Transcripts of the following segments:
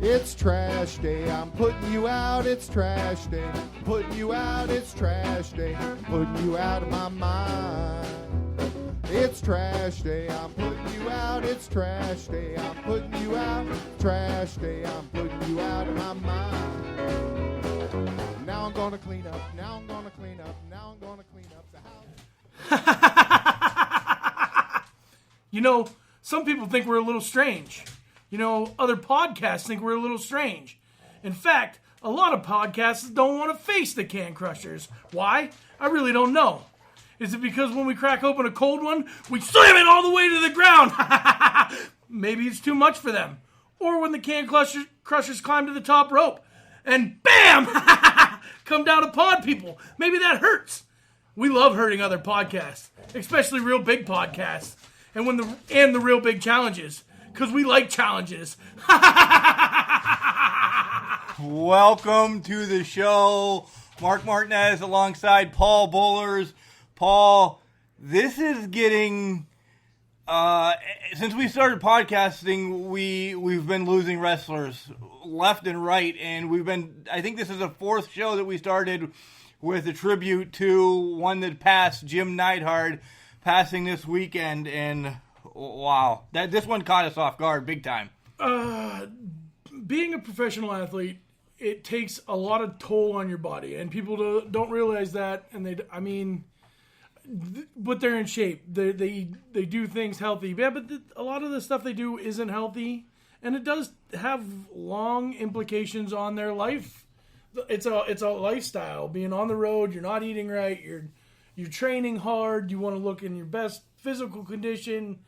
It's trash day, I'm putting you out, it's trash day. Putting you out, it's trash day. Putting you out of my mind. It's trash day, I'm putting you out, it's trash day. I'm putting you out, trash day, I'm putting you out of my mind. Now I'm gonna clean up, now I'm gonna clean up, now I'm gonna clean up the house. You know, some people think we're a little strange. You know, other podcasts think we're a little strange. In fact, a lot of podcasts don't want to face the Can Crushers. Why? I really don't know. Is it because when we crack open a cold one, we slam it all the way to the ground? Maybe it's too much for them. Or when the Can Crushers climb to the top rope and BAM! Come down upon people. Maybe that hurts. We love hurting other podcasts, especially real big podcasts. And the real big challenges, because we like challenges. Welcome to the show. Mark Martinez alongside Paul Bullers. Paul, this is getting, since we started podcasting, we've been losing wrestlers left and right, and I think this is the fourth show that we started with a tribute to one that passed, Jim Neidhart, passing this weekend, and wow, this one caught us off guard big time. Being a professional athlete, it takes a lot of toll on your body, and people don't realize that, and but they're in shape. They do things healthy. Yeah, but a lot of the stuff they do isn't healthy, and it does have long implications on their life. It's a lifestyle. Being on the road, you're not eating right. You're training hard. You want to look in your best physical condition.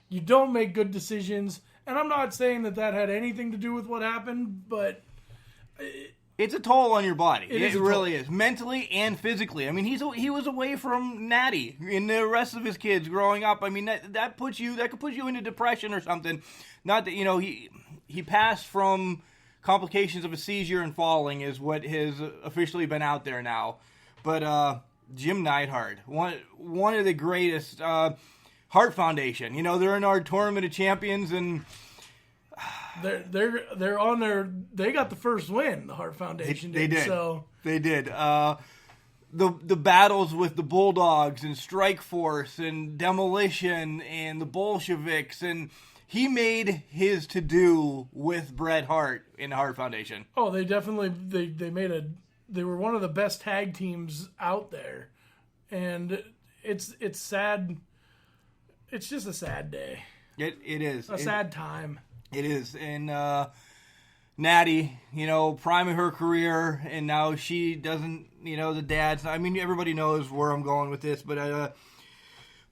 You don't make good decisions, and I'm not saying that had anything to do with what happened, but it's a toll on your body. It really toll. is, mentally and physically. I mean, he was away from Natty and the rest of his kids growing up. I mean, that could put you into depression or something. Not that he passed from complications of a seizure and falling is what has officially been out there now. But Jim Neidhart, one of the greatest. Heart Foundation. You know, they're in our Tournament of Champions, and they're on their. They got the first win. The Heart Foundation did. They did. The battles with the Bulldogs and Strikeforce and Demolition and the Bolsheviks, and he made his to do with Bret Hart in the Heart Foundation. Oh, they definitely they were one of the best tag teams out there, and it's sad. It's just a sad day. It is. A sad time. It is. And Natty, prime of her career, and now she doesn't, the dads. I mean, everybody knows where I'm going with this, but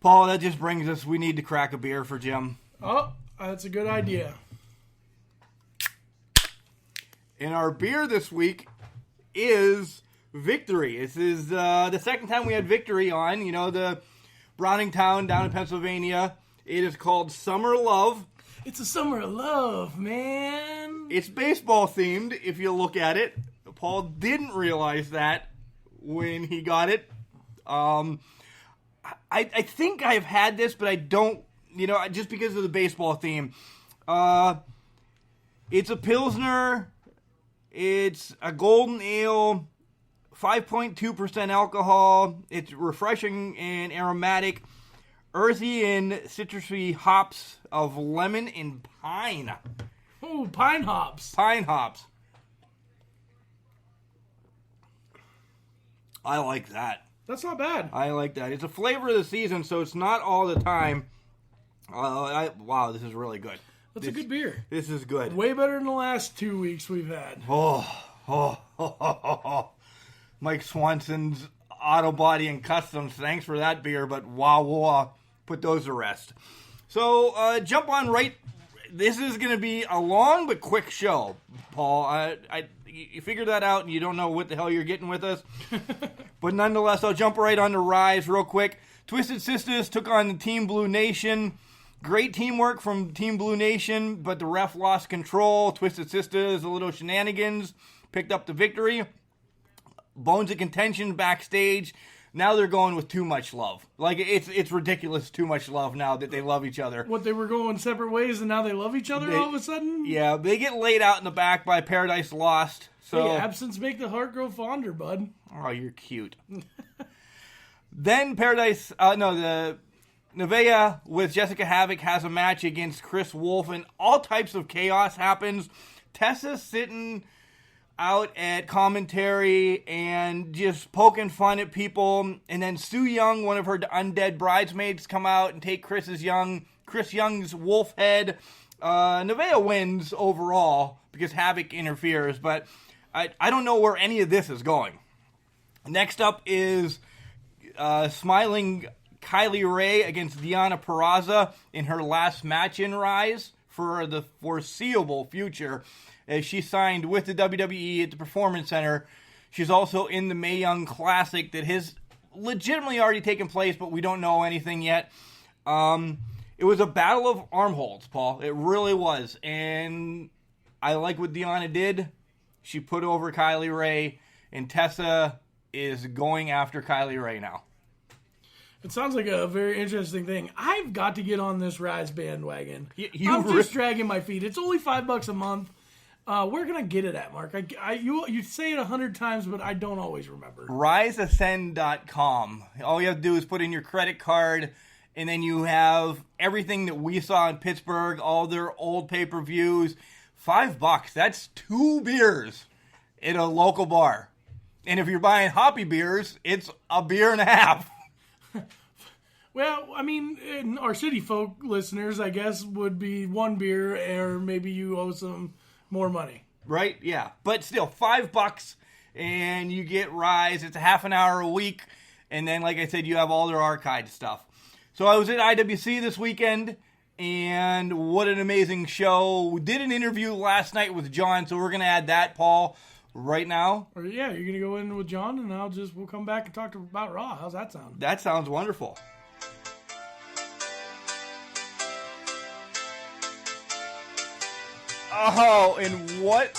Paul, that just brings us, we need to crack a beer for Jim. Oh, that's a good idea. And our beer this week is Victory. This is the second time we had Victory on, the Browningtown down in Pennsylvania. It is called Summer Love. It's a summer of love, man. It's baseball themed if you look at it. Paul didn't realize that when he got it. I think I've had this, but I don't, just because of the baseball theme. It's a Pilsner. It's a golden ale. 5.2% alcohol. It's refreshing and aromatic. Earthy and citrusy hops of lemon and pine. Oh, pine hops. Pine hops. I like that. That's not bad. I like that. It's a flavor of the season, so it's not all the time. Wow, this is really good. That's a good beer. This is good. Way better than the last 2 weeks we've had. Mike Swanson's Auto Body and Customs. Thanks for that beer, but wow, we'll put those to rest. So jump on right. This is going to be a long but quick show, Paul. You figured that out, and you don't know what the hell you're getting with us. But nonetheless, I'll jump right on to Rise real quick. Twisted Sisters took on the Team Blue Nation. Great teamwork from Team Blue Nation, but the ref lost control. Twisted Sisters, a little shenanigans, picked up the victory. Bones of Contention backstage. Now they're going with too much love. Like, it's ridiculous, too much love now that they love each other. What, they were going separate ways and now they love each other all of a sudden? Yeah, they get laid out in the back by Paradise Lost. So, hey, absence make the heart grow fonder, bud. Oh, you're cute. Then the Nevaeh with Jessica Havoc has a match against Chris Wolf, and all types of chaos happens. Tessa's sitting out at commentary and just poking fun at people, and then Sue Young, one of her undead bridesmaids, come out and take Chris Young's wolf head. Nevaeh wins overall because Havoc interferes, but I don't know where any of this is going. Next up is smiling Kylie Rae against Deonna Purrazzo in her last match in Rise for the foreseeable future, as she signed with the WWE at the Performance Center. She's also in the Mae Young Classic that has legitimately already taken place, but we don't know anything yet. It was a battle of arm holds, Paul. It really was. And I like what Deonna did. She put over Kylie Rae, and Tessa is going after Kylie Rae now. It sounds like a very interesting thing. I've got to get on this Rise bandwagon. I'm just dragging my feet. It's only $5 a month. Where can I get it at, Mark? You say it 100 times, but I don't always remember. RiseAscend.com. All you have to do is put in your credit card, and then you have everything that we saw in Pittsburgh, all their old pay-per-views. $5. That's 2 beers at a local bar. And if you're buying hoppy beers, it's a beer and a half. Well, I mean, our city folk listeners, I guess, would be 1 beer, or maybe you owe some more money. Right? Yeah. But still, $5, and you get Rise. It's a half an hour a week. And then, like I said, you have all their archived stuff. So I was at IWC this weekend, and what an amazing show. We did an interview last night with John, so we're going to add that, Paul, right now. Or yeah, you're going to go in with John, and we'll come back and talk about Raw. How's that sound? That sounds wonderful. Oh, and what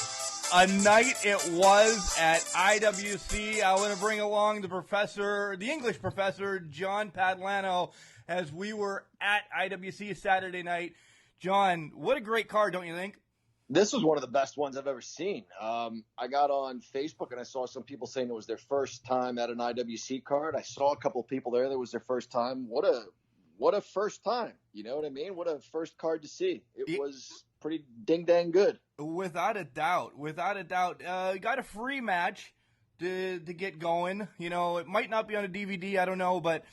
a night it was at IWC. I want to bring along the English professor, John Padlano, as we were at IWC Saturday night. John, what a great card, don't you think? This was one of the best ones I've ever seen. I got on Facebook and I saw some people saying it was their first time at an IWC card. I saw a couple of people there that was their first time. What a first time. You know what I mean? What a first card to see. It was pretty ding-dang good. Without a doubt. Got a free match to get going. You know, it might not be on a DVD, I don't know, but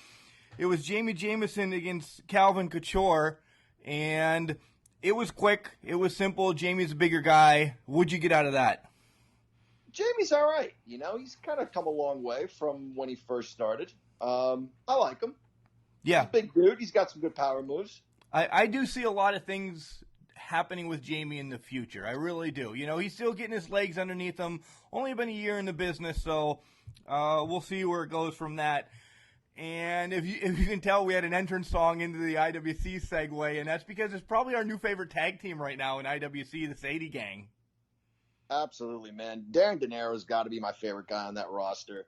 it was Jamie Jamison against Calvin Couture, and it was quick. It was simple. Jamie's a bigger guy. What'd you get out of that? Jamie's all right. You know, he's kind of come a long way from when he first started. I like him. Yeah. He's a big dude. He's got some good power moves. I do see a lot of things happening with Jamie in the future. I really do. You know, he's still getting his legs underneath him. Only been a year in the business, so we'll see where it goes from that. And if you can tell, we had an entrance song into the IWC segue, and that's because it's probably our new favorite tag team right now in IWC, the Sadie Gang. Absolutely, man. Darren De Niro's got to be my favorite guy on that roster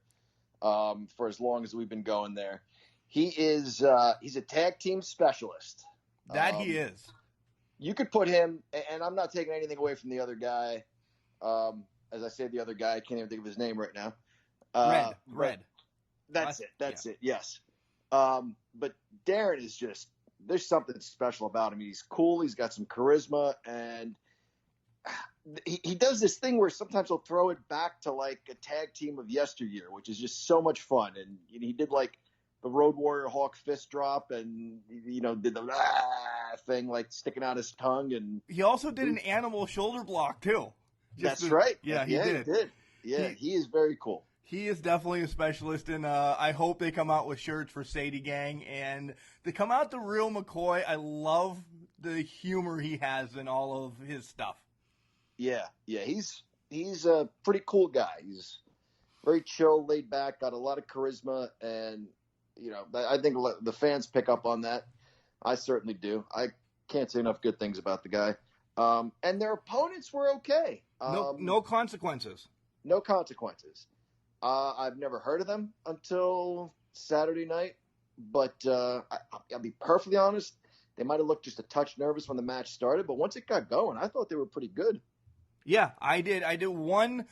for as long as we've been going there. He is he's a tag team specialist. That he is. You could put him, and I'm not taking anything away from the other guy. As I say, the other guy, I can't even think of his name right now. Red. That's it. Yes. But Darren is just, there's something special about him. He's cool. He's got some charisma, and he does this thing where sometimes he'll throw it back to like a tag team of yesteryear, which is just so much fun. And he did like the Road Warrior Hawk fist drop, and did the thing like sticking out his tongue, and he also did an animal shoulder block too. That's right. Yeah, he did. Yeah, he is very cool. He is definitely a specialist, and I hope they come out with shirts for Sadie Gang, and they come out the real McCoy. I love the humor he has in all of his stuff. Yeah, he's a pretty cool guy. He's very chill, laid back, got a lot of charisma, and I think the fans pick up on that. I certainly do. I can't say enough good things about the guy. And their opponents were okay. No consequences. No consequences. I've never heard of them until Saturday night, but I'll be perfectly honest. They might have looked just a touch nervous when the match started, but once it got going, I thought they were pretty good. Yeah, I did. I did one.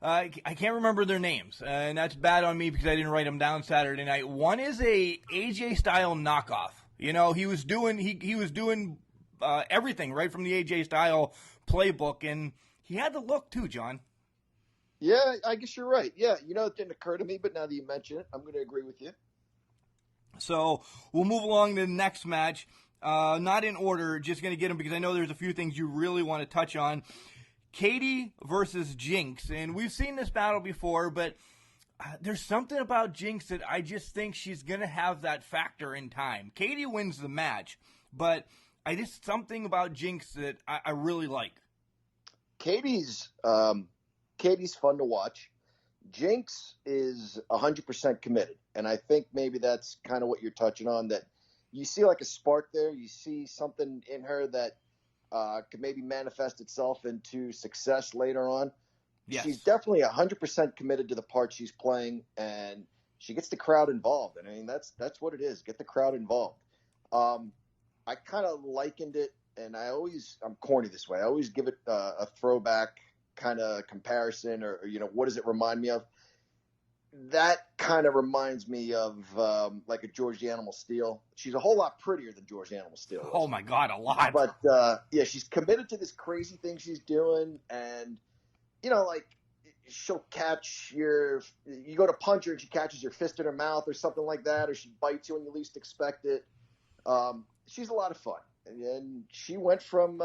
I can't remember their names, and that's bad on me because I didn't write them down Saturday night. One is a AJ style knockoff. You know, he was doing everything right from the AJ style playbook, and he had the look too, John. Yeah, I guess you're right. Yeah, it didn't occur to me, but now that you mention it, I'm going to agree with you. So we'll move along to the next match. Not in order, just going to get them because I know there's a few things you really want to touch on. Katie versus Jinx, and we've seen this battle before, but there's something about Jinx that I just think she's going to have that factor in time. Katie wins the match, but something about Jinx that I really like. Katie's fun to watch. Jinx is 100% committed, and I think maybe that's kind of what you're touching on, that you see like a spark there. You see something in her that could maybe manifest itself into success later on. Yes. She's definitely 100% committed to the part she's playing, and she gets the crowd involved. And I mean, that's what it is. Get the crowd involved. I kind of likened it, and I'm corny this way. I always give it a throwback kind of comparison, or what does it remind me of? That kind of reminds me of like a George the Animal Steele. She's a whole lot prettier than George the Animal Steele. Oh my God, a lot. But yeah, she's committed to this crazy thing she's doing, and like she'll catch you go to punch her and she catches your fist in her mouth or something like that, or she bites you when you least expect it. She's a lot of fun, and she went from.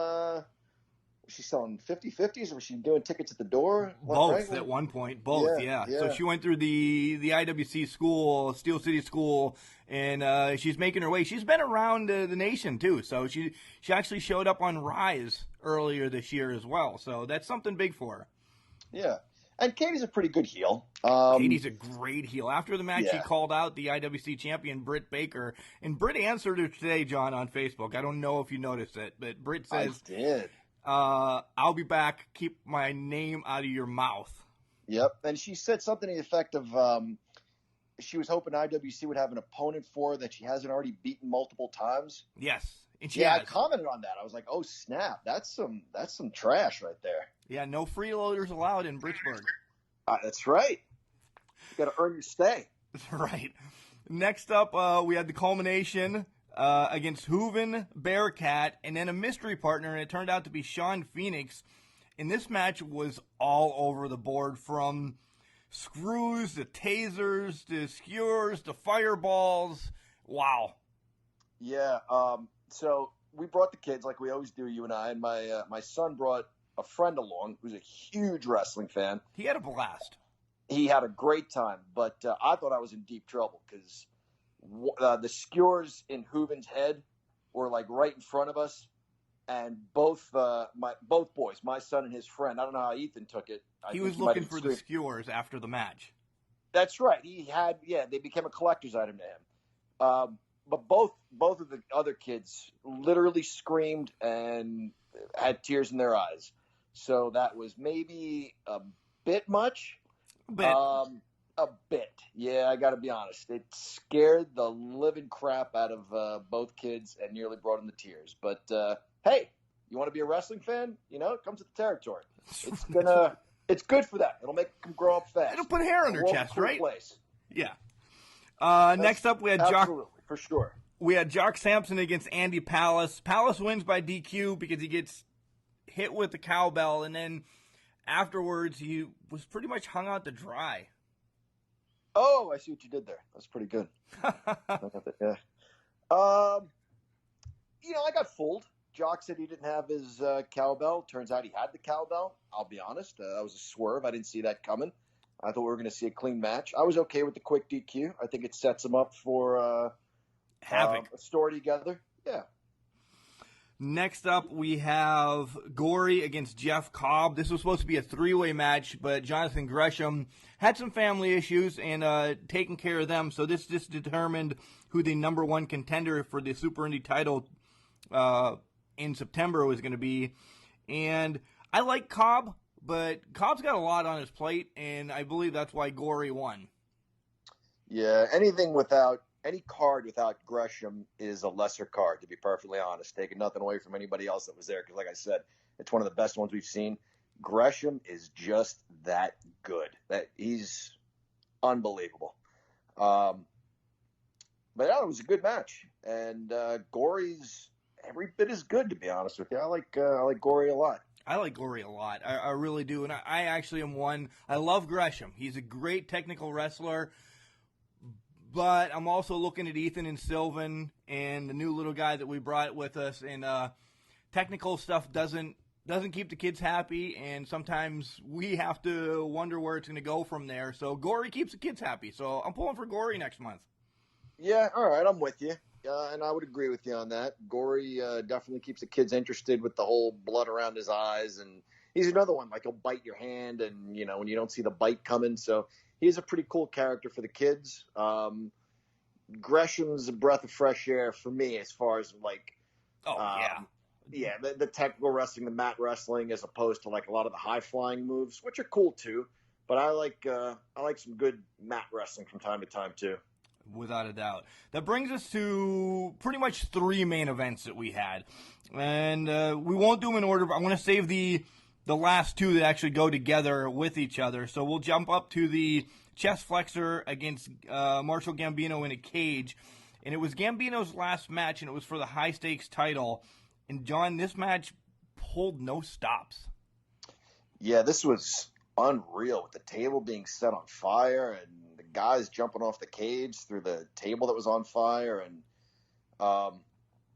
She's selling 50/50s, or was she doing tickets at the door? Both right? At one point. Both, yeah. So she went through the IWC school, Steel City School, and she's making her way. She's been around the nation, too. So she actually showed up on Rise earlier this year as well. So that's something big for her. Yeah. And Katie's a pretty good heel. Katie's a great heel. After the match, she called out the IWC champion, Britt Baker. And Britt answered her today, John, on Facebook. I don't know if you noticed it, but Britt says... I did. I'll be back. Keep my name out of your mouth. Yep. And she said something to the effect of she was hoping IWC would have an opponent for her that she hasn't already beaten multiple times. Yes. And I commented on that. I was like, oh, snap. That's some trash right there. Yeah, no freeloaders allowed in Bridgeburg. That's right. You got to earn your stay. That's right. Next up, we had the culmination against Hooven, Bearcat, and then a mystery partner, and it turned out to be Sean Phoenix. And this match was all over the board, from screws to tasers to skewers to fireballs. Wow. Yeah. So we brought the kids like we always do, you and I, and my son brought a friend along who's a huge wrestling fan. He had a blast. He had a great time, but I thought I was in deep trouble because the skewers in Hooven's head were like right in front of us, and both boys, my son and his friend, I don't know how Ethan took it. He was looking for the skewers after the match. That's right. They became a collector's item to him. But both of the other kids literally screamed and had tears in their eyes. So that was maybe a bit much. A bit. Yeah, I got to be honest. It scared the living crap out of both kids and nearly brought them to tears. But hey, you want to be a wrestling fan? It comes with the territory. It's good for that. It'll make them grow up fast. It'll put hair on their chest, right? Place. Yeah. Next up, we had absolutely, for sure. We had Jock Sampson against Andy Palace. Palace wins by DQ because he gets hit with the cowbell, and then afterwards he was pretty much hung out to dry. Oh, I see what you did there. That's pretty good. Yeah. I got fooled. Jock said he didn't have his cowbell. Turns out he had the cowbell. I'll be honest. That was a swerve. I didn't see that coming. I thought we were going to see a clean match. I was okay with the quick DQ. I think it sets him up for Havoc. A story together. Yeah. Next up, we have Gory against Jeff Cobb. This was supposed to be a three-way match, but Jonathan Gresham had some family issues and taking care of them. So this just determined who the number one contender for the Super Indie title in September was going to be. And I like Cobb, but Cobb's got a lot on his plate, and I believe that's why Gory won. Yeah, any card without Gresham is a lesser card, to be perfectly honest. Taking nothing away from anybody else that was there, because like I said, it's one of the best ones we've seen. Gresham is just that good. That he's unbelievable. But yeah, it was a good match, and Gory's every bit as good, to be honest with you. I like Gory a lot. I like Gory a lot. I really do. And I actually am one. I love Gresham. He's a great technical wrestler. But I'm also looking at Ethan and Sylvan and the new little guy that we brought with us. And technical stuff doesn't keep the kids happy. And sometimes we have to wonder where it's going to go from there. So Gory keeps the kids happy. So I'm pulling for Gory next month. Yeah, all right, I'm with you. And I would agree with you on that. Gory definitely keeps the kids interested with the whole blood around his eyes. And he's another one, like he'll bite your hand and, when you don't see the bite coming. So he's a pretty cool character for the kids. Gresham's a breath of fresh air for me as far as the technical wrestling, the mat wrestling, as opposed to like a lot of the high-flying moves, which are cool too. But I like some good mat wrestling from time to time too. Without a doubt. That brings us to pretty much 3 main events that we had. And we won't do them in order, but I'm going to save the last 2 that actually go together with each other. So we'll jump up to the chest flexor against Marshall Gambino in a cage. And it was Gambino's last match, and it was for the high-stakes title. And, John, this match pulled no stops. Yeah, this was unreal, with the table being set on fire and the guys jumping off the cage through the table that was on fire. And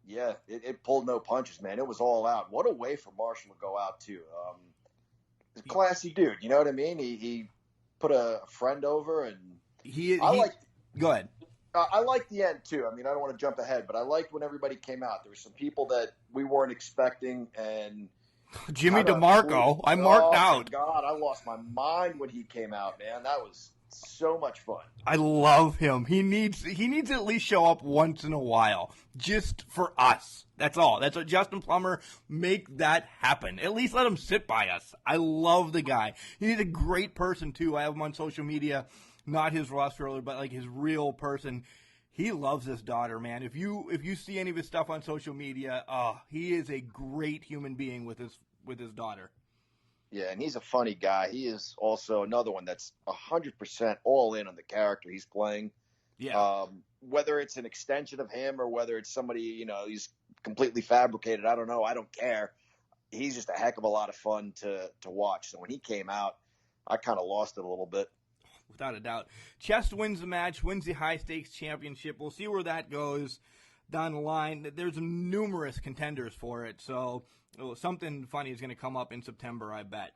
it pulled no punches, man. It was all out. What a way for Marshall to go out too. He's a classy dude, you know what I mean? He put a friend over, and go ahead. I liked the end too. I mean, I don't want to jump ahead, but I liked when everybody came out. There were some people that we weren't expecting, and Jimmy DeMarco. I marked out. God, I lost my mind when he came out, man. That was so much fun. I love him. He needs to at least show up once in a while, just for us. That's all. That's what Justin Plummer, make that happen. At least let him sit by us. I love the guy. He's a great person too. I have him on social media, not his roster, but like his real person. He loves his daughter, man. If you see any of his stuff on social media, he is a great human being with his daughter. Yeah, and he's a funny guy. He is also another one that's 100% all in on the character he's playing. Yeah. Whether it's an extension of him or whether it's somebody, he's completely fabricated, I don't know. I don't care. He's just a heck of a lot of fun to watch. So when he came out, I kind of lost it a little bit. Without a doubt. Chest wins the match, wins the high-stakes championship. We'll see where that goes down the line. There's numerous contenders for it, so something funny is going to come up in September, I bet.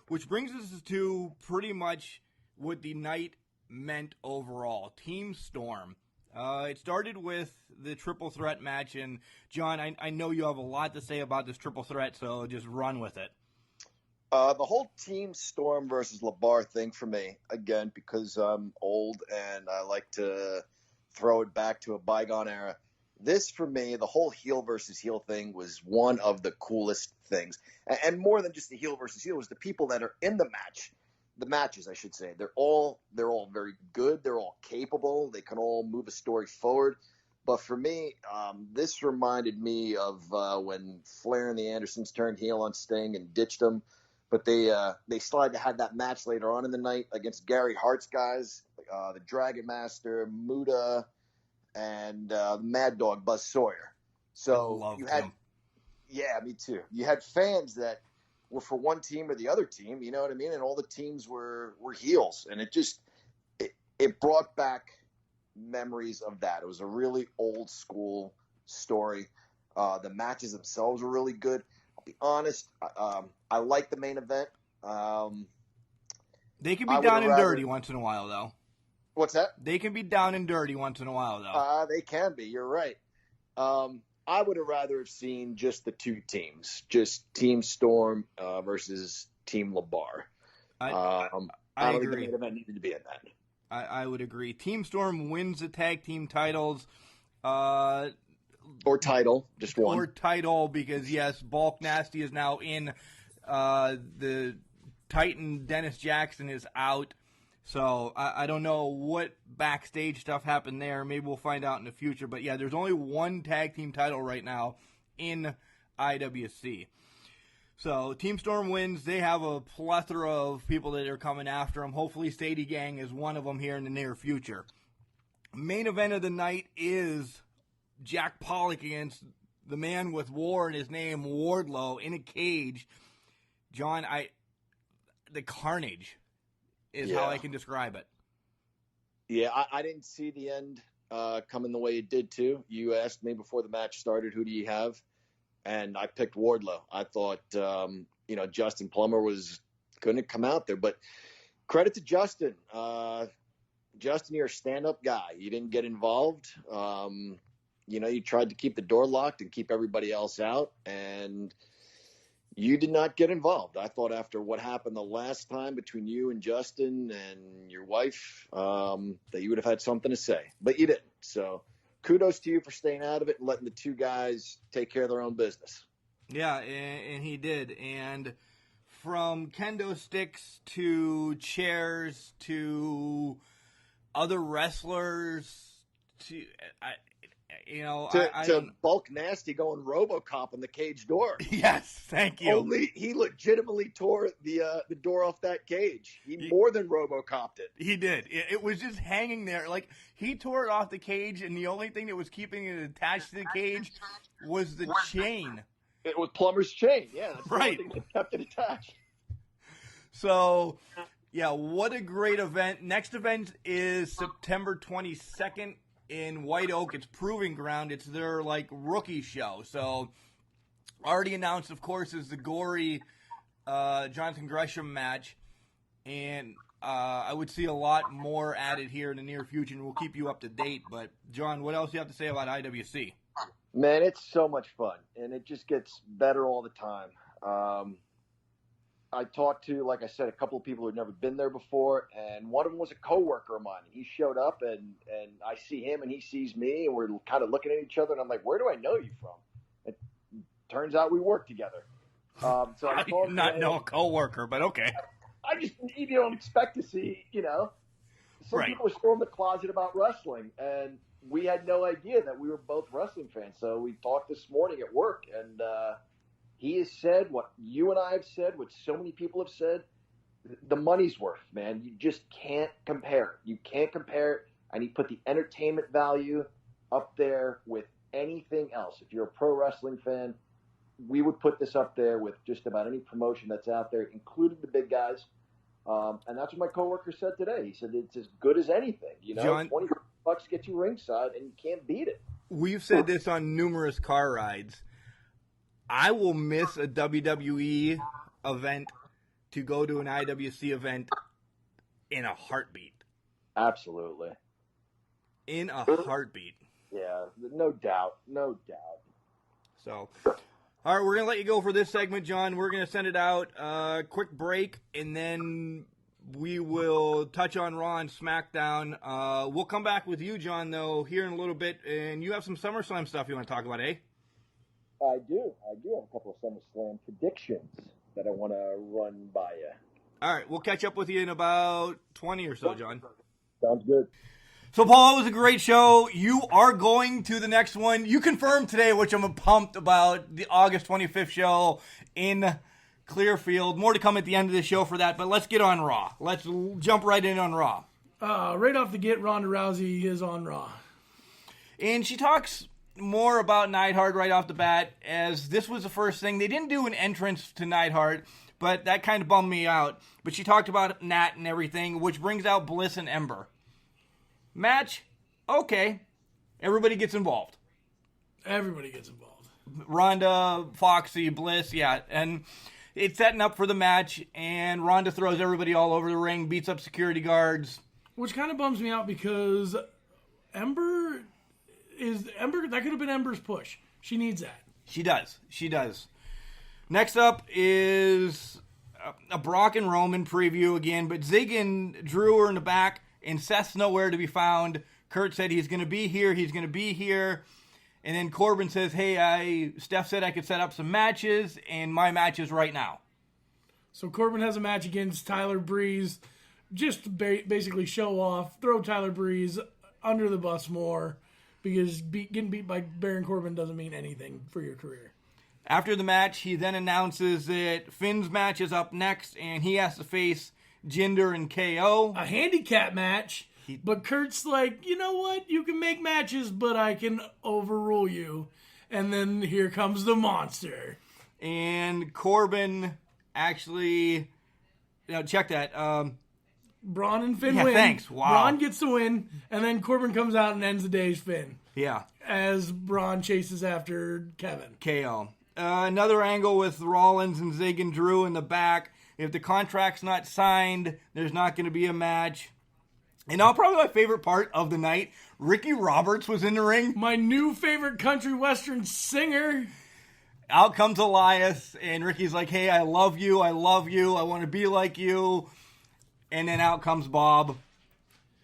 Which brings us to pretty much what the night meant overall. Team Storm. It started with the triple threat match, and John, I know you have a lot to say about this triple threat, so just run with it. The whole Team Storm versus LeBar thing for me, again, because I'm old and I like to throw it back to a bygone era. This, for me, the whole heel versus heel thing was one of the coolest things. And more than just the heel versus heel, was the people that are in the match. The matches, I should say. They're all very good. They're all capable. They can all move a story forward. But for me, this reminded me of when Flair and the Andersons turned heel on Sting and ditched him. But they started to have that match later on in the night against Gary Hart's guys, the Dragon Master, Muta, and Mad Dog Buzz Sawyer. So you had, yeah, me too. You had fans that were for one team or the other team, you know what I mean? And all the teams were heels, and it brought back memories of that. It was a really old school story. The matches themselves were really good. I'll be honest, I like the main event. They can be down and dirty once in a while, though. What's that? They can be down and dirty once in a while, though. They can be. You're right. I would have rather have seen just the two teams, just Team Storm versus Team LeBar. I don't agree. think the main event needed to be in that. I would agree. Team Storm wins the tag team titles. Or title, just one. Or title, because, yes, Bulk Nasty is now in. The Titan Dennis Jackson is out. So I don't know what backstage stuff happened there. Maybe we'll find out in the future. But yeah, there's only one tag team title right now in IWC. So Team Storm wins. They have a plethora of people that are coming after them. Hopefully Sadie Gang is one of them here in the near future. Main event of the night is Jack Pollock against the man with war in his name, Wardlow, in a cage. John, the carnage is how I can describe it. Yeah, I didn't see the end coming the way it did too. You asked me before the match started, who do you have? And I picked Wardlow. I thought, Justin Plummer was going to come out there, but credit to Justin. Justin, you're a stand-up guy. You didn't get involved. You tried to keep the door locked and keep everybody else out, and you did not get involved. I thought after what happened the last time between you and Justin and your wife, that you would have had something to say, but you didn't. So kudos to you for staying out of it and letting the two guys take care of their own business. Yeah, and he did. And from kendo sticks to chairs to other wrestlers to Bulk Nasty going RoboCop on the cage door. Yes, thank you. Only he legitimately tore the door off that cage. He more than RoboCopped it. He did. It was just hanging there. Like, he tore it off the cage, and the only thing that was keeping it attached to the cage was the chain. It was Plummer's chain. Yeah, that's right. The only thing that kept it attached. So, yeah, what a great event. Next event is September 22nd. In White Oak. It's Proving Ground. It's their, rookie show. So, already announced, of course, is the gory Jonathan Gresham match. And I would see a lot more added here in the near future, and we'll keep you up to date. But, John, what else do you have to say about IWC? Man, it's so much fun, and it just gets better all the time. I talked to, like I said, a couple of people who had never been there before, and one of them was a coworker of mine. He showed up, and I see him, and he sees me, and we're kind of looking at each other, and I'm like, where do I know you from? It turns out we work together. So I did not know a coworker, but okay. You don't expect to see, some right. people were still in the closet about wrestling, and we had no idea that we were both wrestling fans. So we talked this morning at work, and he has said what you and I have said, what so many people have said. The money's worth, man. You just can't compare it. You can't compare it. And he put the entertainment value up there with anything else. If you're a pro wrestling fan, we would put this up there with just about any promotion that's out there, including the big guys. And that's what my coworker said today. He said it's as good as anything. John, $20 gets you ringside, and you can't beat it. We've said this on numerous car rides. I will miss a WWE event to go to an IWC event in a heartbeat. Absolutely. In a heartbeat. Yeah, no doubt. So, all right, we're going to let you go for this segment, John. We're going to send it out. Quick break, and then we will touch on Raw and SmackDown. We'll come back with you, John, though, here in a little bit. And you have some SummerSlam stuff you want to talk about, eh? I do have a couple of SummerSlam predictions that I want to run by you. All right, we'll catch up with you in about 20 or so, John. Sounds good. So, Paul, it was a great show. You are going to the next one. You confirmed today, which I'm pumped about, the August 25th show in Clearfield. More to come at the end of the show for that, but let's get on Raw. Let's jump right in on Raw. Right off the get, Ronda Rousey is on Raw. And she talks more about Neidhart right off the bat, as this was the first thing. They didn't do an entrance to Neidhart, but that kind of bummed me out. But she talked about Nat and everything, which brings out Bliss and Ember. Match, okay. Everybody gets involved. Everybody gets involved. Ronda, Foxy, Bliss, yeah. And it's setting up for the match, and Ronda throws everybody all over the ring, beats up security guards. Which kind of bums me out because Ember, that could have been Ember's push. She needs that. She does. Next up is a Brock and Roman preview again, but Zig and Drew are in the back, and Seth's nowhere to be found. Kurt said he's going to be here. And then Corbin says, hey, Steph said I could set up some matches, and my match is right now. So Corbin has a match against Tyler Breeze. just to basically show off, throw Tyler Breeze under the bus more, because getting beat by Baron Corbin doesn't mean anything for your career. After the match, he then announces that Finn's match is up next, and he has to face Jinder and KO. A handicap match, but Kurt's like, you know what? You can make matches, but I can overrule you. And then here comes the monster. And Corbin actually, check that. Braun and Finn Yeah, win. thanks. Wow. Braun gets the win, and then Corbin comes out and ends the day's Finn. Yeah. As Braun chases after Kevin. KO. Another angle with Rollins and Zig and Drew in the back. If the contract's not signed, there's not going to be a match. And now probably my favorite part of the night, Ricky Roberts was in the ring. My new favorite country western singer. Out comes Elias, and Ricky's like, hey, I love you, I want to be like you. And then out comes Bob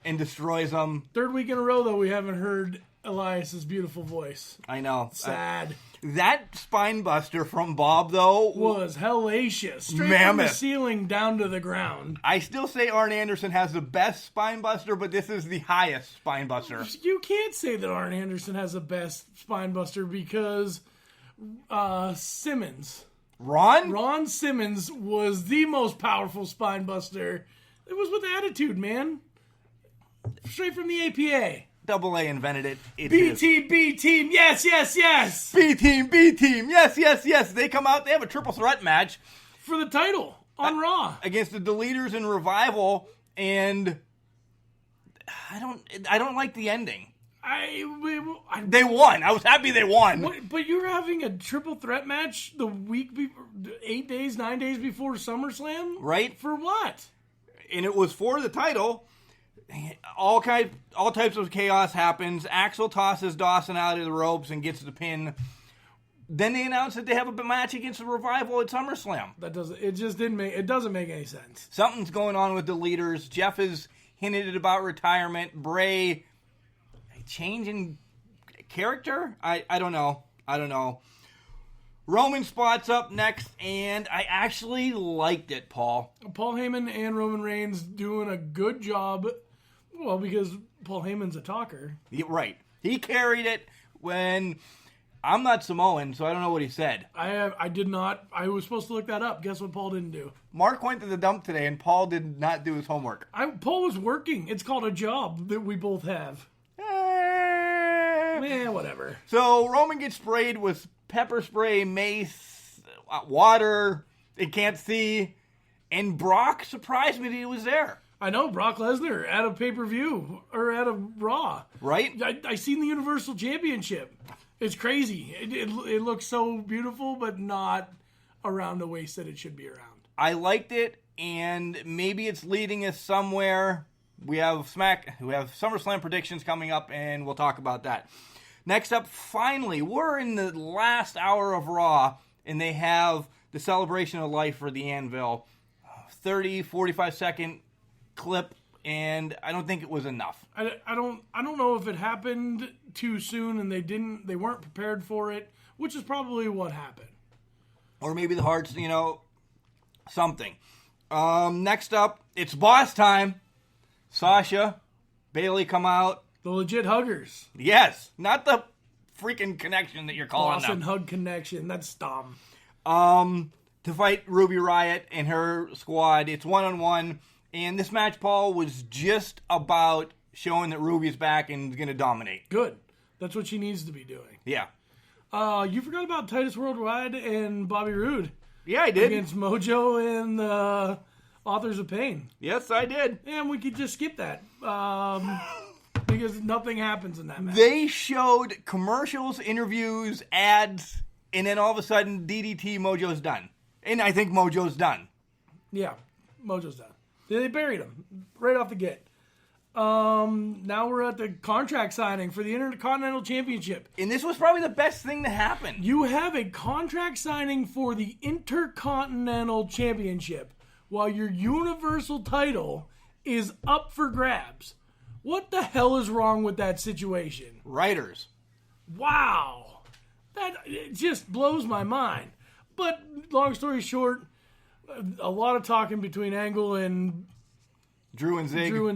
and destroys him. Third week in a row, though, we haven't heard Elias's beautiful voice. I know. Sad. That spine buster from Bob, though, was hellacious. Straight mammoth. from the ceiling down to the ground. I still say Arn Anderson has the best spine buster, but this is the highest spine buster. You can't say that Arn Anderson has the best spine buster because Simmons. Ron Simmons was the most powerful spine buster. It was with attitude, man. Straight from the APA. Double A invented it. B team, yes. B team, yes. They come out, they have a triple threat match. For the title on Raw. Against the Deleters and Revival, and I don't like the ending. They won. I was happy they won. But you're having a triple threat match the week before, 9 days before SummerSlam? Right. For what? And it was for the title. All types of chaos happens. Axel tosses Dawson out of the ropes and gets the pin. Then they announce that they have a match against the Revival at SummerSlam. It doesn't make any sense. Something's going on with the leaders. Jeff has hinted about retirement. Bray changing character? I don't know. Roman spots up next, and I actually liked it, Paul. Paul Heyman and Roman Reigns doing a good job. Well, because Paul Heyman's a talker. Right. He carried it when... I'm not Samoan, so I don't know what he said. I did not. I was supposed to look that up. Guess what Paul didn't do? Mark went to the dump today, and Paul did not do his homework. Paul was working. It's called a job that we both have. Whatever. So Roman gets sprayed with pepper spray, mace, water. They can't see. And Brock surprised me that he was there. I know, Brock Lesnar at a pay-per-view or at a Raw. Right? I seen the Universal Championship. It's crazy. It looks so beautiful, but not around the waist that it should be around. I liked it, and maybe it's leading us somewhere. We have SummerSlam predictions coming up, and we'll talk about that. Next up, finally, we're in the last hour of Raw, and they have the Celebration of Life for the Anvil. 30, 45-second clip, and I don't think it was enough. I don't know if it happened too soon and they weren't prepared for it, which is probably what happened. Or maybe the Hearts, something. Next up, it's boss time. Sasha, Bayley come out. The legit huggers. Yes, not the freaking connection that you're calling Boss them. and hug connection. That's dumb. To fight Ruby Riott and her squad. It's 1-on-1. And this match, Paul, was just about showing that Ruby's back and going to dominate. Good. That's what she needs to be doing. Yeah. You forgot about Titus Worldwide and Bobby Roode. Yeah, I did. Against Mojo and the Authors of Pain. Yes, I did. And we could just skip that. Because nothing happens in that match. They showed commercials, interviews, ads, and then all of a sudden, DDT Mojo's done. And I think Mojo's done. Yeah, Mojo's done. They buried him right off the get. Now we're at the contract signing for the Intercontinental Championship. And this was probably the best thing to happen. You have a contract signing for the Intercontinental Championship while your Universal title is up for grabs. What the hell is wrong with that situation? Writers. Wow. It just blows my mind. But long story short, a lot of talking between Angle and Drew and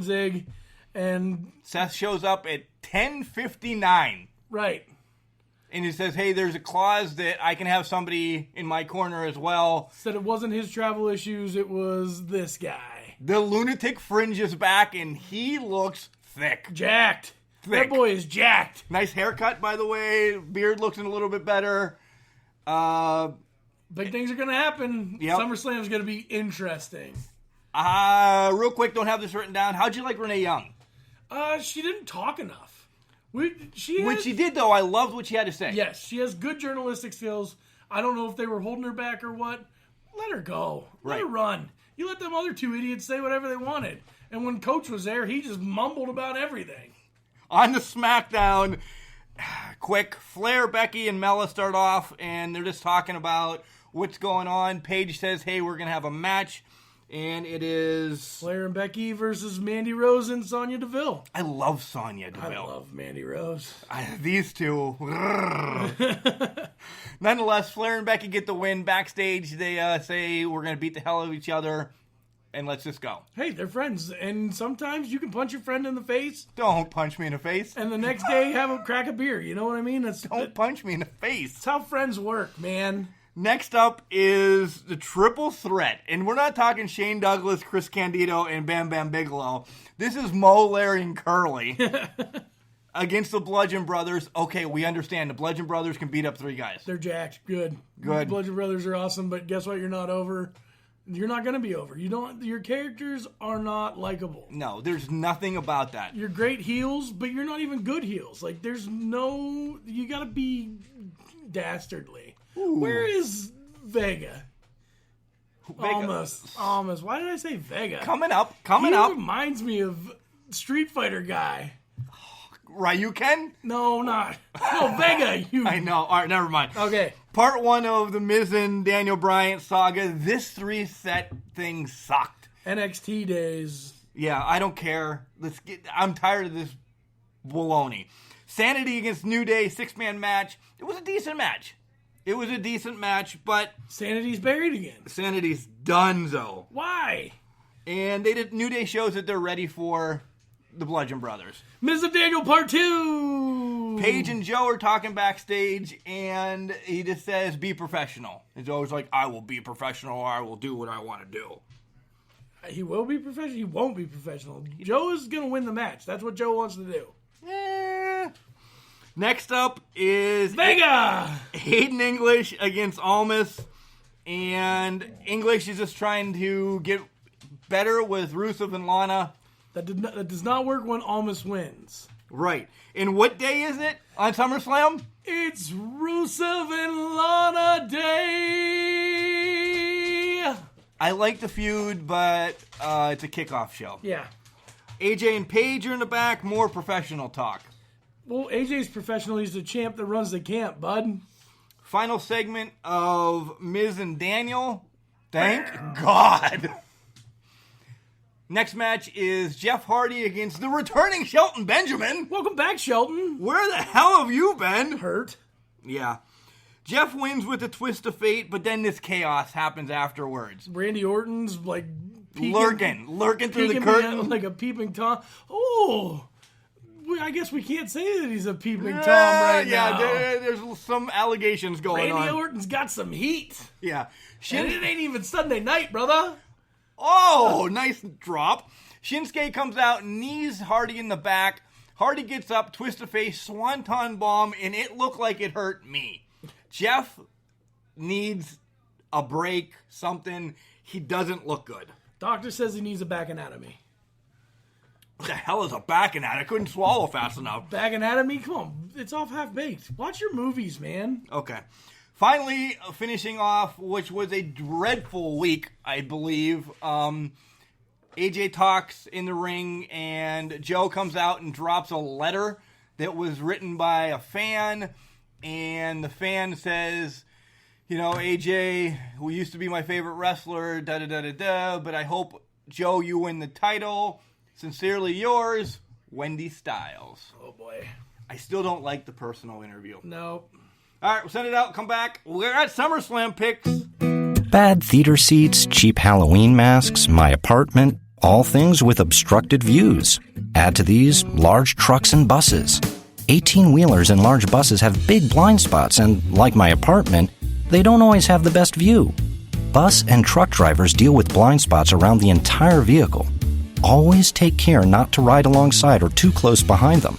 Zig. And Seth shows up at 10:59. Right. And he says, hey, there's a clause that I can have somebody in my corner as well. Said it wasn't his travel issues, it was this guy. The lunatic fringe is back, and he looks thick. Jacked. That boy is jacked. Nice haircut, by the way. Beard looks a little bit better. Big things are going to happen. Yep. SummerSlam is going to be interesting. Real quick, don't have this written down. How'd you like Renee Young? She didn't talk enough. When she did, though, I loved what she had to say. Yes, she has good journalistic skills. I don't know if they were holding her back or what. Let her go. Let her run. You let them other two idiots say whatever they wanted. And when Coach was there, he just mumbled about everything. On the SmackDown, quick, Flair, Becky, and Mella start off, and they're just talking about what's going on. Paige says, hey, we're going to have a match. And it is Flair and Becky versus Mandy Rose and Sonya Deville. I love Sonya Deville. I love Mandy Rose. These two. Nonetheless, Flair and Becky get the win. Backstage, they say, we're going to beat the hell out of each other, and let's just go. Hey, they're friends, and sometimes you can punch your friend in the face. Don't punch me in the face. And the next day, have a crack a beer. You know what I mean? Don't punch me in the face. That's how friends work, man. Next up is the triple threat. And we're not talking Shane Douglas, Chris Candido, and Bam Bam Bigelow. This is Mo, Larry, and Curly against the Bludgeon Brothers. Okay, we understand. The Bludgeon Brothers can beat up three guys. They're jacked. Good. Good. The Bludgeon Brothers are awesome, but guess what? You're not over. You're not going to be over. Your characters are not likable. No, there's nothing about that. You're great heels, but you're not even good heels. Like, you got to be dastardly. Ooh. Where is Vega? Almost. Why did I say Vega? Coming up. He reminds me of Street Fighter guy. Ryuken? No, not. No, Vega. I know. All right, never mind. Okay. Part 1 of the Miz and Daniel Bryan saga. This 3-set thing sucked. NXT days. Yeah, I don't care. I'm tired of this baloney. Sanity against New Day, 6-man match. It was a decent match. But Sanity's buried again. Sanity's donezo. Why? And New Day shows that they're ready for the Bludgeon Brothers. Miz and Daniel Part 2. Paige and Joe are talking backstage, and he just says, be professional. And Joe's like, I will be professional, or I will do what I want to do. He will be professional. He won't be professional. Joe is going to win the match. That's what Joe wants to do. Next up is Vega! Hayden English against Almas. And English is just trying to get better with Rusev and Lana. That does not work when Almas wins. Right. And what day is it on SummerSlam? It's Rusev and Lana Day! I like the feud, but it's a kickoff show. Yeah. AJ and Paige are in the back. More professional talk. Well, AJ's professional. He's the champ that runs the camp, bud. Final segment of Miz and Daniel. Thank God. Next match is Jeff Hardy against the returning Shelton Benjamin. Welcome back, Shelton. Where the hell have you been? Hurt. Yeah. Jeff wins with a twist of fate, but then this chaos happens afterwards. Randy Orton's like lurking through the curtain like a peeping Tom. Oh, I guess we can't say that he's a peeping Tom right now. Yeah, there's some allegations going on. Randy Orton's got some heat. Yeah. And it ain't even Sunday night, brother. Oh, nice drop. Shinsuke comes out, knees Hardy in the back. Hardy gets up, twist of face, swanton bomb, and it looked like it hurt me. Jeff needs a break, something. He doesn't look good. Doctor says he needs a back anatomy. What the hell is a back anatomy? I couldn't swallow fast enough. Back anatomy? Come on. It's off half-baked. Watch your movies, man. Okay. Finally, finishing off, which was a dreadful week, I believe. AJ talks in the ring, and Joe comes out and drops a letter that was written by a fan. And the fan says, you know, AJ, who used to be my favorite wrestler, da-da-da-da-da, but I hope, Joe, you win the title. Sincerely yours, Wendy Styles. Oh, boy. I still don't like the personal interview. No. All right, we'll send it out, come back. We're at SummerSlam picks. Bad theater seats, cheap Halloween masks, my apartment. All things with obstructed views. Add to these large trucks and buses. 18-wheelers and large buses have big blind spots, and like my apartment, they don't always have the best view. Bus and truck drivers deal with blind spots around the entire vehicle. Always take care not to ride alongside or too close behind them.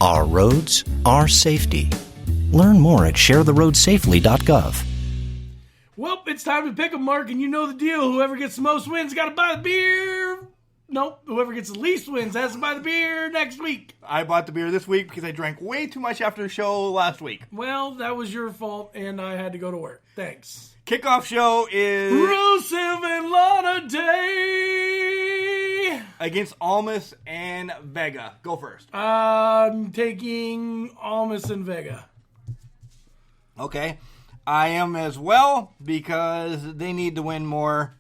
Our roads, our safety. Learn more at sharetheroadsafely.gov. Well, it's time to pick 'em, Mark, and you know the deal. Whoever gets the most wins got to buy the beer. Nope, whoever gets the least wins has to buy the beer next week. I bought the beer this week because I drank way too much after the show last week. Well, that was your fault, and I had to go to work. Thanks. Kickoff show is Rusev and Lana Day against Almas and Vega. Go first. I'm taking Almas and Vega. Okay. I am as well because they need to win more.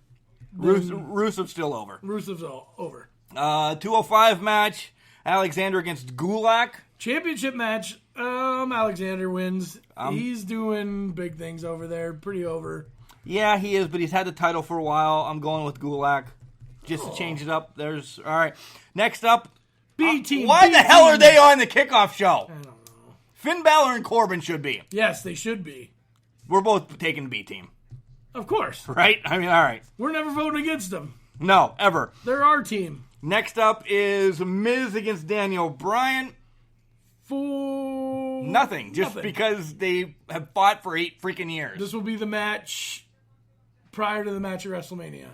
Rusev's still over. Rusev's over. 205 match. Alexander against Gulak. Championship match. Alexander wins. He's doing big things over there. Pretty over. Yeah, he is, but he's had the title for a while. I'm going with Gulak just to change it up. All right. Next up. B team. Why the hell are they on the kickoff show? I don't know. Finn Balor and Corbin should be. Yes, they should be. We're both taking the B team. Of course. Right? I mean, all right. We're never voting against them. No, ever. They're our team. Next up is Miz against Daniel Bryan. For Nothing. Just because they have fought for 8 freaking years. This will be the match prior to the match at WrestleMania.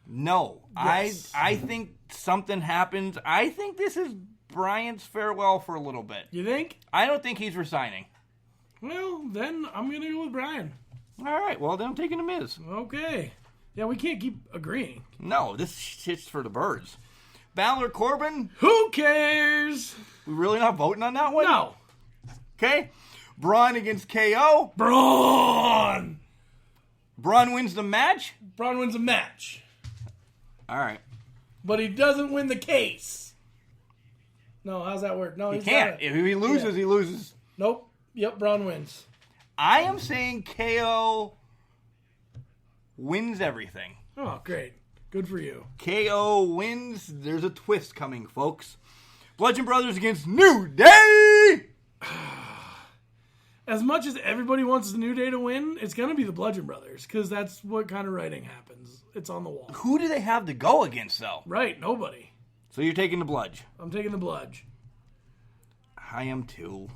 No. Yes. I think something happens. I think this is Bryan's farewell for a little bit. You think? I don't think he's resigning. Well, then I'm going to go with Bryan. All right. Well, then I'm taking the Miz. Okay. Yeah, we can't keep agreeing. No, this shit's for the birds. Balor Corbin. Who cares? We really not voting on that one? No. Okay. Braun against KO. Braun! Braun wins the match. Braun wins a match. All right. But he doesn't win the case. No, how's that work? No, He he's can't. gotta- If he loses, he loses. Nope. Yep, Braun wins. I am saying KO wins everything. Oh, great. Good for you. KO wins. There's a twist coming, folks. Bludgeon Brothers against New Day. As much as everybody wants the New Day to win, it's going to be the Bludgeon Brothers, because that's what kind of writing happens. It's on the wall. Who do they have to go against, though? Right, nobody. So you're taking the Bludge. I'm taking the Bludge. I am too.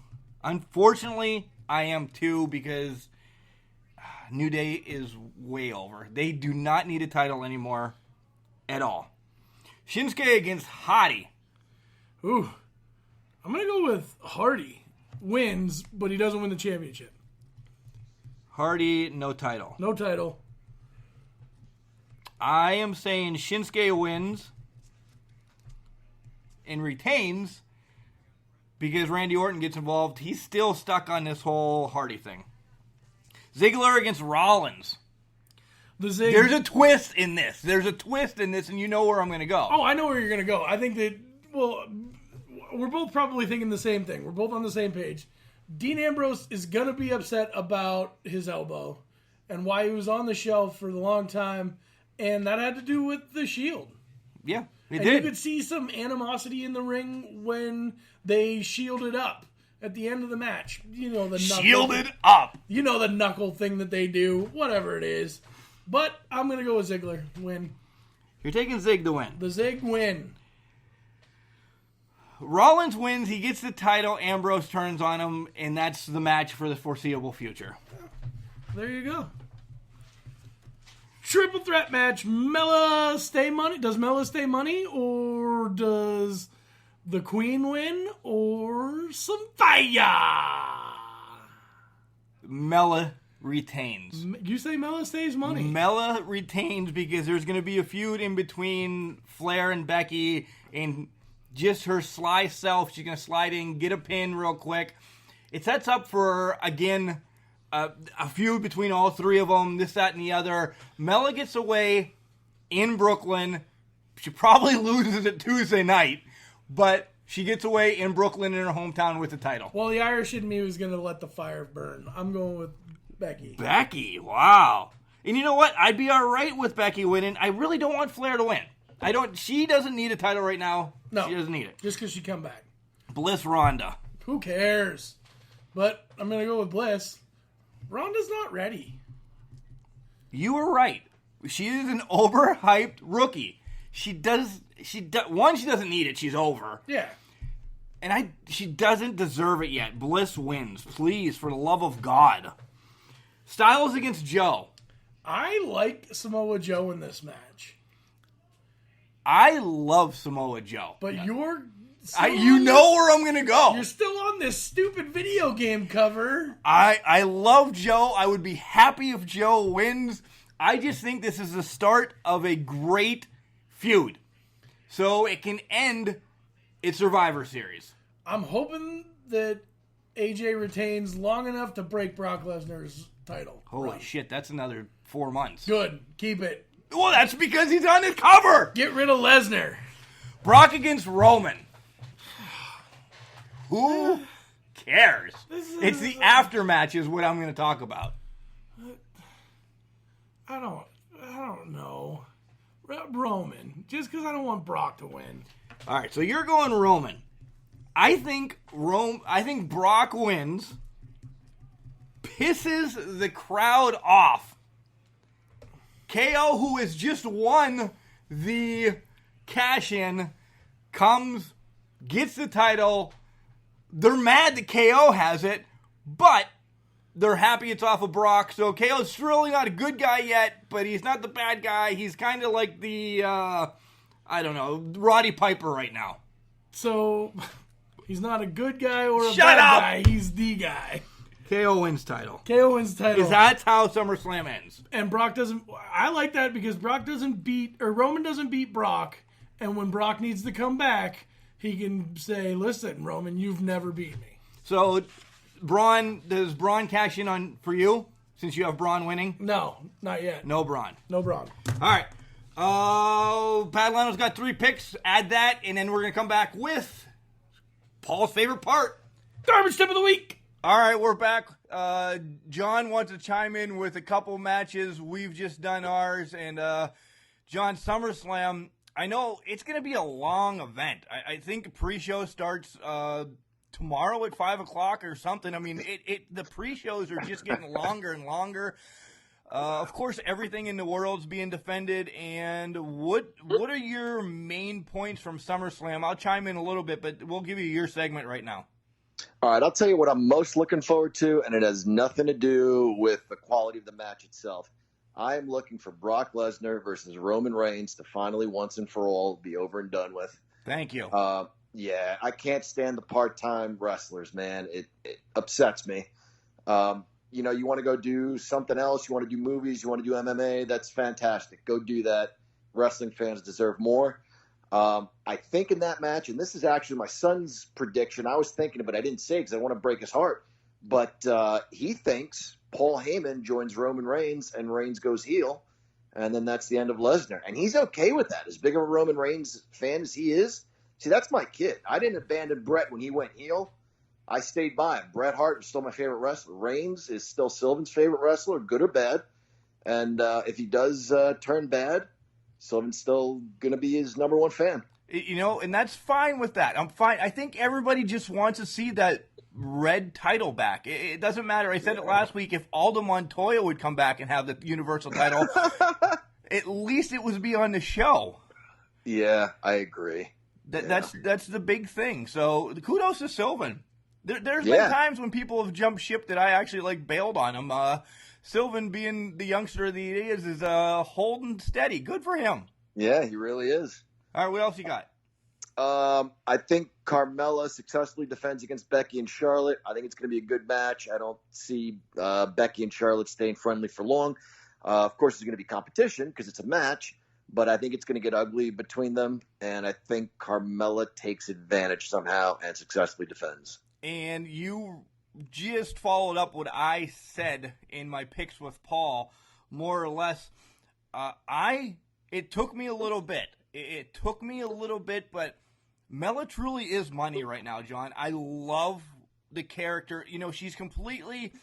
Unfortunately, I am too, because New Day is way over. They do not need a title anymore at all. Shinsuke against Hottie. Ooh. I'm going to go with Hardy. Wins, but he doesn't win the championship. Hardy, no title. No title. I am saying Shinsuke wins and retains because Randy Orton gets involved. He's still stuck on this whole Hardy thing. Ziggler against Rollins. There's a twist in this. There's a twist in this, and you know where I'm going to go. Oh, I know where you're going to go. I think that, well, we're both probably thinking the same thing. We're both on the same page. Dean Ambrose is going to be upset about his elbow and why he was on the shelf for a long time, and that had to do with the Shield. Yeah, it And did. you could see some animosity in the ring when they shielded up at the end of the match. You know, the knuckle. Shielded up. You know, the knuckle thing that they do, whatever it is. But I'm going to go with Ziggler. Win. You're taking Zig to win. The Zig win. Rollins wins. He gets the title. Ambrose turns on him, and that's the match for the foreseeable future. There you go. Triple threat match. Mella stay money. Does Mella stay money, or does the Queen win, or some fire? Mella retains. You say Mella stays money. Mella retains because there's going to be a feud in between Flair and Becky, and just her sly self. She's going to slide in, get a pin real quick. It sets up for, again, a feud between all three of them, this, that, and the other. Mella gets away in Brooklyn. She probably loses it Tuesday night, but she gets away in Brooklyn in her hometown with the title. Well, the Irish in me was going to let the fire burn. I'm going with Becky. Becky, wow. And you know what? I'd be all right with Becky winning. I really don't want Flair to win. She doesn't need a title right now. No. She doesn't need it. Just because she come back. Bliss Ronda. Who cares? But I'm going to go with Bliss. Ronda's not ready. You were right. She is an overhyped rookie. She doesn't need it. She's over. Yeah. And she doesn't deserve it yet. Bliss wins. Please, for the love of God. Styles against Joe. I like Samoa Joe in this match. I love Samoa Joe. But you're... you know where I'm going to go. You're still on this stupid video game cover. I love Joe. I would be happy if Joe wins. I just think this is the start of a great feud. So it can end its Survivor Series. I'm hoping that AJ retains long enough to break Brock Lesnar's title. Holy shit, that's another 4 months. Good. Keep it. Well, that's because he's on his cover. Get rid of Lesnar. Brock against Roman. Who cares? It's the aftermatch is what I'm going to talk about. I don't know. Roman. Just because I don't want Brock to win. All right, so you're going Roman. I think Brock wins, pisses the crowd off. KO, who has just won the cash-in, comes, gets the title. They're mad that KO has it, but they're happy it's off of Brock. So KO's really not a good guy yet, but he's not the bad guy. He's kind of like the, Roddy Piper right now. So, he's not a good guy or a Shut bad up! guy. He's the guy. KO wins title. KO wins title. Because that's how SummerSlam ends. And Brock doesn't... I like that because Roman doesn't beat Brock. And when Brock needs to come back, he can say, listen, Roman, you've never beat me. So, does Braun cash in on for you? Since you have Braun winning? No, not yet. No Braun. No Braun. All right. Pat Lano's got 3 picks. Add that, and then we're going to come back with Paul's favorite part. Garbage tip of the week. All right, we're back. John wants to chime in with a couple matches. We've just done ours. And, John, SummerSlam, I know it's going to be a long event. I think pre-show starts tomorrow at 5 o'clock or something. I mean, the pre-shows are just getting longer and longer. Of course, everything in the world's being defended. And what are your main points from SummerSlam? I'll chime in a little bit, but we'll give you your segment right now. All right, I'll tell you what I'm most looking forward to, and it has nothing to do with the quality of the match itself. I am looking for Brock Lesnar versus Roman Reigns to finally, once and for all, be over and done with. Thank you. Yeah, I can't stand the part-time wrestlers, man. It upsets me. You want to go do something else. You want to do movies. You want to do MMA. That's fantastic. Go do that. Wrestling fans deserve more. I think in that match, and this is actually my son's prediction. I was thinking of it. I didn't say it because I want to break his heart. But he thinks Paul Heyman joins Roman Reigns and Reigns goes heel. And then that's the end of Lesnar. And he's okay with that. As big of a Roman Reigns fan as he is. See, that's my kid. I didn't abandon Bret when he went heel. I stayed by him. Bret Hart is still my favorite wrestler. Reigns is still Sylvan's favorite wrestler, good or bad. And if he does turn bad, Sylvan's still going to be his number one fan. And that's fine with that. I'm fine. I think everybody just wants to see that red title back. It doesn't matter. I said it last week. If Aldo Montoya would come back and have the Universal title, at least it would be on the show. Yeah, I agree. That's the big thing. So kudos to Sylvan. There's been times when people have jumped ship that I actually bailed on him. Sylvan, being the youngster that he is holding steady. Good for him. Yeah, he really is. All right, what else you got? I think Carmella successfully defends against Becky and Charlotte. I think it's going to be a good match. I don't see Becky and Charlotte staying friendly for long. Of course, there's going to be competition because it's a match, but I think it's going to get ugly between them, and I think Carmella takes advantage somehow and successfully defends. And you just followed up what I said in my picks with Paul, more or less. It took me a little bit. It took me a little bit, but Mella truly is money right now, John. I love the character. She's completely,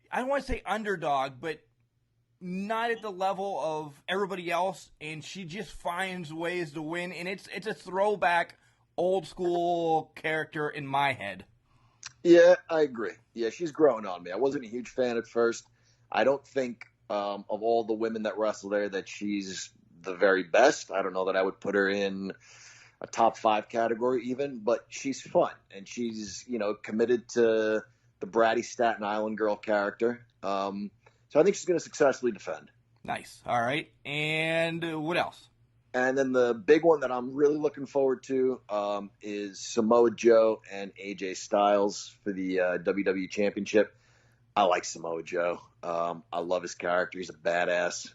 I don't want to say underdog, but not at the level of everybody else, and she just finds ways to win, and it's a throwback, old school character in my head. Yeah, I agree. Yeah, she's growing on me. I wasn't a huge fan at first. I don't think of all the women that wrestle there that she's the very best. I don't know that I would put her in a top 5 category even, but she's fun, and she's, committed to the bratty Staten Island girl character. So I think she's going to successfully defend. Nice. All right. And what else? And then the big one that I'm really looking forward to is Samoa Joe and AJ Styles for the WWE Championship. I like Samoa Joe. I love his character. He's a badass.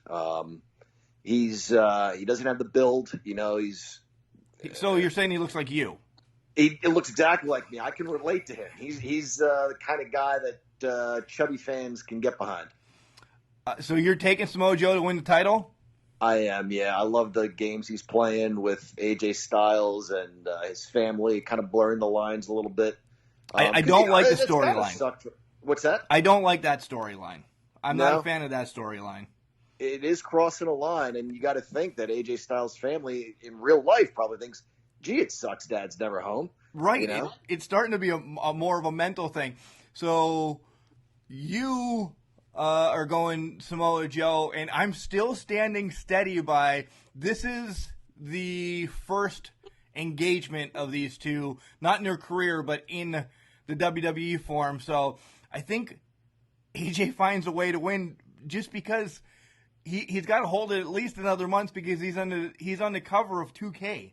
He doesn't have the build. So you're saying he looks like you? He looks exactly like me. I can relate to him. He's the kind of guy that chubby fans can get behind. So you're taking Samoa Joe to win the title? I am, yeah. I love the games he's playing with AJ Styles and his family, kind of blurring the lines a little bit. I don't like the storyline. What's that? I don't like that storyline. I'm No? not a fan of that storyline. It is crossing a line, and you got to think that AJ Styles' family in real life probably thinks, gee, it sucks Dad's never home. Right. It's starting to be a more of a mental thing. So you are going Samoa Joe, and I'm still standing steady by this is the first engagement of these two, not in their career, but in the WWE form. So I think AJ finds a way to win just because he's got to hold it at least another month because he's on the cover of 2K.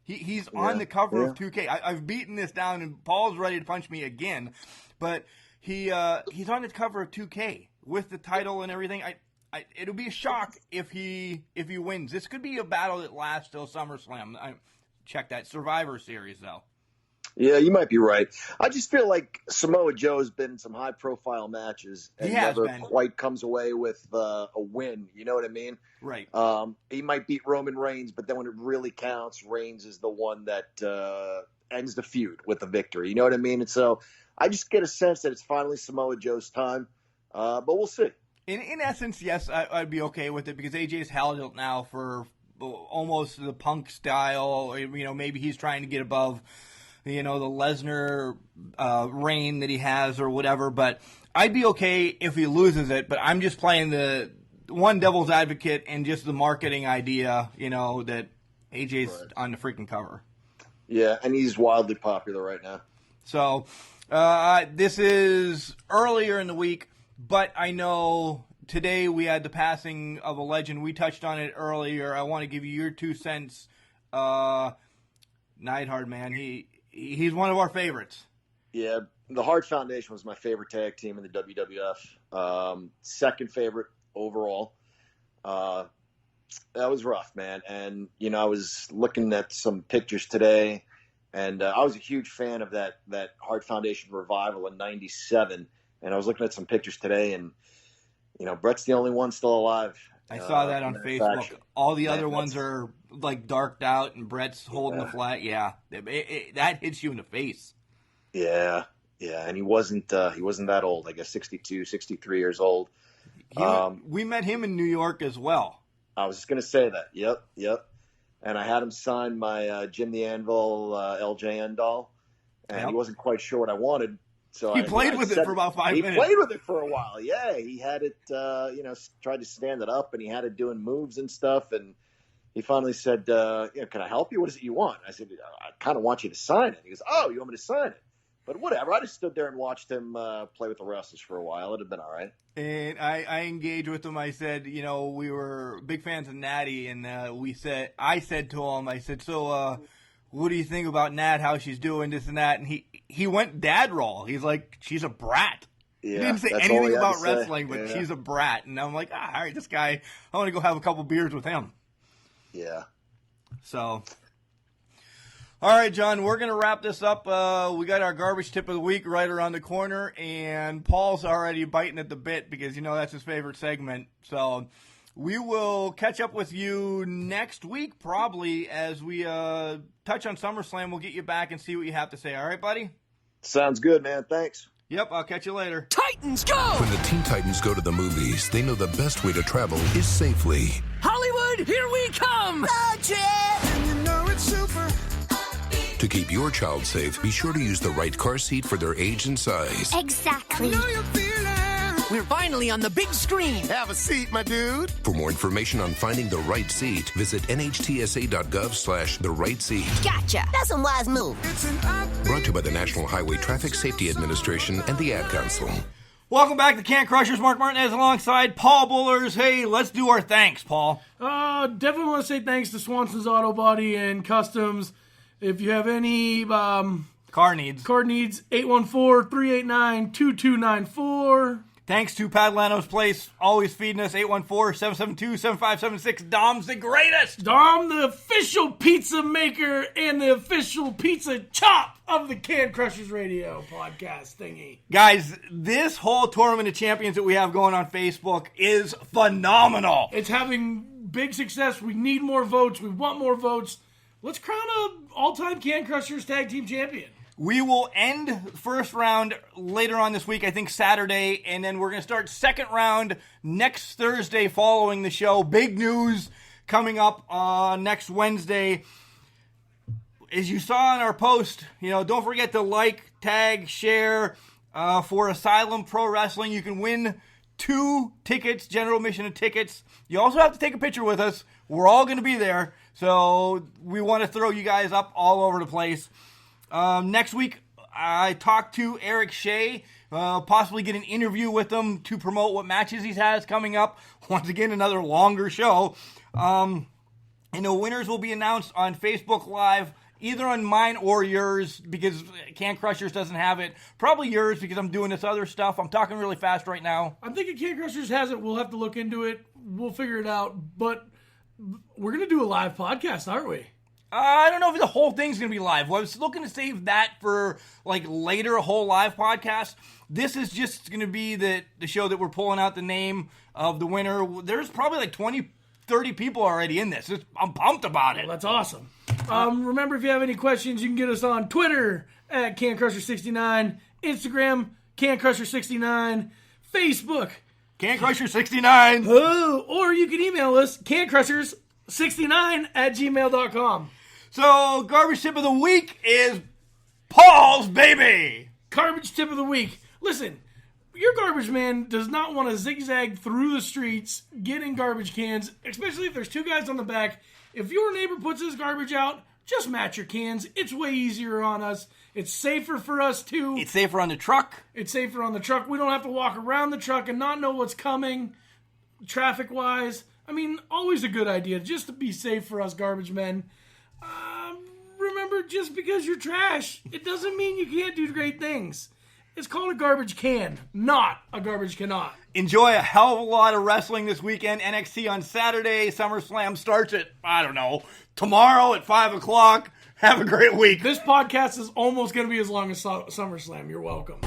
He's on the cover of 2K. I've beaten this down, and Paul's ready to punch me again, but he's on the cover of 2K with the title and everything. It'll be a shock if he wins. This could be a battle that lasts till SummerSlam. Check that Survivor Series though. Yeah, you might be right. I just feel like Samoa Joe has been in some high-profile matches and never quite comes away with a win. You know what I mean? Right. He might beat Roman Reigns, but then when it really counts, Reigns is the one that ends the feud with the victory. You know what I mean? And so I just get a sense that it's finally Samoa Joe's time, but we'll see. In essence, yes, I'd be okay with it because AJ's held it now for almost the Punk style. Maybe he's trying to get above the Lesnar reign that he has or whatever. But I'd be okay if he loses it. But I'm just playing the one devil's advocate and just the marketing idea, that AJ's on the freaking cover. Yeah, and he's wildly popular right now. So this is earlier in the week, but I know today we had the passing of a legend. We touched on it earlier. I want to give you your 2 cents. Neidhart, man, he's one of our favorites. Yeah, the Hart Foundation was my favorite tag team in the WWF. Second favorite overall. That was rough, man. And, I was looking at some pictures today, and I was a huge fan of that Hart Foundation revival in '97. And I was looking at some pictures today, and, Bret's the only one still alive. I saw that on Facebook. Faction. All the other ones are like darked out, and Bret's holding the flag. Yeah, that hits you in the face. Yeah, and he wasn't that old. I guess 62, 63 years old. We met him in New York as well. I was just gonna say that. Yep. And I had him sign my Jim the Anvil LJN doll, and he wasn't quite sure what I wanted. So he played with it for about 5 minutes. He played with it for a while. Yeah, he had it. Tried to stand it up, and he had it doing moves and stuff. And he finally said, "Can I help you? What is it you want?" I said, "I kind of want you to sign it." He goes, "Oh, you want me to sign it?" But whatever. I just stood there and watched him play with the wrestlers for a while. It'd have been all right. And I engaged with him. I said, we were big fans of Natty, and I said to him, I said, so what do you think about Nat? How she's doing this and that? And he went dad roll. He's like, she's a brat. Yeah, he didn't say anything about wrestling, but she's a brat. And I'm like, all right, this guy, I want to go have a couple beers with him. Yeah. So, all right, John, we're going to wrap this up. We got our garbage tip of the week right around the corner, and Paul's already biting at the bit because, that's his favorite segment. So we will catch up with you next week probably as we touch on SummerSlam. We'll get you back and see what you have to say. All right, buddy? Sounds good, man. Thanks. Yep, I'll catch you later. Titans go! When the Teen Titans go to the movies, they know the best way to travel is safely. Hollywood, here we come! Road trip! And you know it's super. To keep your child safe, be sure to use the right car seat for their age and size. Exactly. Know you're feeling. We're finally on the big screen. Have a seat, my dude. For more information on finding the right seat, visit nhtsa.gov/the right seat. Gotcha. That's a wise move. It's an up. Brought to you by the National Highway Traffic Safety Administration and the Ad Council. Welcome back to Can Crushers. Mark Martinez alongside Paul Bullers. Hey, let's do our thanks, Paul. Definitely want to say thanks to Swanson's Auto Body and Customs. If you have any Car needs. 814-389-2294. Thanks to Padlano's Place, always feeding us, 814-772-7576. Dom's the greatest. Dom, the official pizza maker and the official pizza chop of the Can Crushers Radio podcast thingy. Guys, this whole Tournament of Champions that we have going on Facebook is phenomenal. It's having big success. We need more votes. We want more votes. Let's crown a all-time Can Crushers Tag Team Champion. We will end first round later on this week, I think Saturday, and then we're going to start second round next Thursday following the show. Big news coming up next Wednesday. As you saw in our post, don't forget to like, tag, share for Asylum Pro Wrestling. You can win 2 tickets, general admission and tickets. You also have to take a picture with us. We're all going to be there, so we want to throw you guys up all over the place. Next week, I talked to Eric Shea, possibly get an interview with him to promote what matches he has coming up. Once again, another longer show. And the winners will be announced on Facebook Live, either on mine or yours, because Can Crushers doesn't have it. Probably yours, because I'm doing this other stuff. I'm talking really fast right now. I'm thinking Can Crushers has it. We'll have to look into it. We'll figure it out. But we're going to do a live podcast, aren't we? I don't know if the whole thing's going to be live. Well, I was looking to save that for later, a whole live podcast. This is just going to be the show that we're pulling out the name of the winner. There's probably 20, 30 people already in this. I'm pumped about it. Well, that's awesome. Remember, if you have any questions, you can get us on Twitter at CanCrusher69, Instagram, CanCrusher69, Facebook, CanCrusher69. Or you can email us, CanCrushers69@gmail.com. So, garbage tip of the week is Paul's baby. Garbage tip of the week. Listen, your garbage man does not want to zigzag through the streets getting garbage cans, especially if there's 2 guys on the back. If your neighbor puts his garbage out, just match your cans. It's way easier on us. It's safer for us, too. It's safer on the truck. It's safer on the truck. We don't have to walk around the truck and not know what's coming, traffic-wise. I mean, always a good idea, just to be safe for us garbage men. Remember, just because you're trash, it doesn't mean you can't do great things. It's called a garbage can, not a garbage cannot. Enjoy a hell of a lot of wrestling this weekend. NXT on Saturday. SummerSlam starts at, tomorrow at 5 o'clock. Have a great week. This podcast is almost going to be as long as SummerSlam. You're welcome.